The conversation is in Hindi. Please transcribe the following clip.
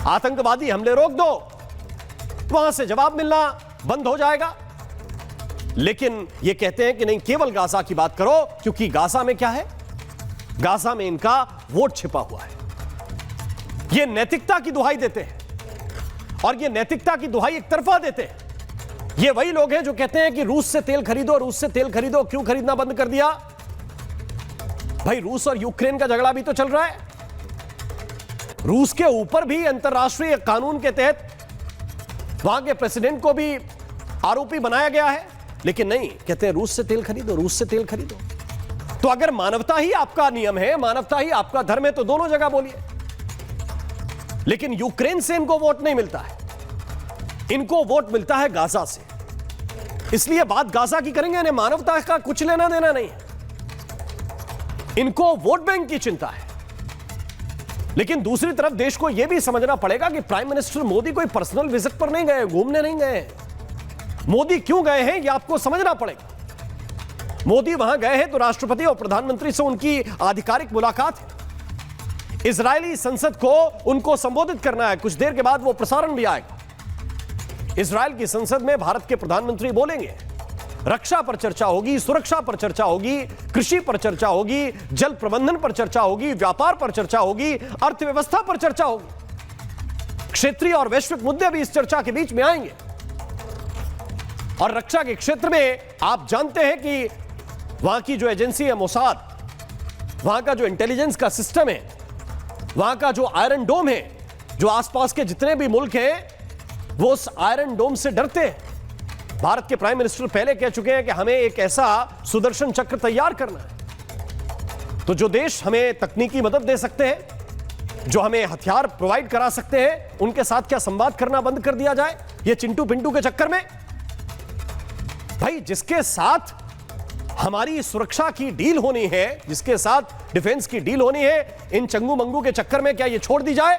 आतंकवादी हमले रोक दो, वहां से जवाब मिलना बंद हो जाएगा। लेकिन ये कहते हैं कि नहीं, केवल गाजा की बात करो, क्योंकि गाजा में क्या है? गाजा में इनका वोट छिपा हुआ है। ये नैतिकता की दुहाई देते हैं, और ये नैतिकता की दुहाई एक तरफा देते हैं। ये वही लोग हैं जो कहते हैं कि रूस से तेल खरीदो, रूस से तेल खरीदो। क्यों खरीदना बंद कर दिया? भाई, रूस और यूक्रेन का झगड़ा भी तो चल रहा है। रूस के ऊपर भी अंतरराष्ट्रीय कानून के तहत वहां के प्रेसिडेंट को भी आरोपी बनाया गया है, लेकिन नहीं, कहते हैं रूस से तेल खरीदो, रूस से तेल खरीदो। तो अगर मानवता ही आपका नियम है, मानवता ही आपका धर्म है, तो दोनों जगह बोलिए। लेकिन यूक्रेन से इनको वोट नहीं मिलता है, इनको वोट मिलता है गाजा से। इसलिए बात गाजा की करेंगे, इन्हें मानवता का कुछ लेना देना नहीं है, इनको वोट बैंक की चिंता है। लेकिन दूसरी तरफ देश को यह भी समझना पड़ेगा कि प्राइम मिनिस्टर मोदी कोई पर्सनल विजिट पर नहीं गए, घूमने नहीं गए। मोदी क्यों गए हैं यह आपको समझना पड़ेगा। मोदी वहां गए हैं तो राष्ट्रपति और प्रधानमंत्री से उनकी आधिकारिक मुलाकात है। इजरायली संसद को उनको संबोधित करना है, कुछ देर के बाद वो प्रसारण भी आएगा। इजरायल की संसद में भारत के प्रधानमंत्री बोलेंगे, रक्षा पर चर्चा होगी, सुरक्षा पर चर्चा होगी, कृषि पर चर्चा होगी, जल प्रबंधन पर चर्चा होगी, व्यापार पर चर्चा होगी, अर्थव्यवस्था पर चर्चा होगी। क्षेत्रीय और वैश्विक मुद्दे भी इस चर्चा के बीच में आएंगे। और रक्षा के क्षेत्र में आप जानते हैं कि वहां की जो एजेंसी है मोसाद, वहां का जो इंटेलिजेंस का सिस्टम है, वहां का जो आयरन डोम है, जो आसपास के जितने भी मुल्क हैं वो उस आयरन डोम से डरते हैं। भारत के प्राइम मिनिस्टर पहले कह चुके हैं कि हमें एक ऐसा सुदर्शन चक्र तैयार करना है। तो जो देश हमें तकनीकी मदद दे सकते हैं, जो हमें हथियार प्रोवाइड करा सकते हैं, उनके साथ क्या संवाद करना बंद कर दिया जाए ये चिंटू पिंटू के चक्कर में? भाई, जिसके साथ हमारी सुरक्षा की डील होनी है, जिसके साथ डिफेंस की डील होनी है, इन चंगू मंगू के चक्कर में क्या ये छोड़ दी जाए?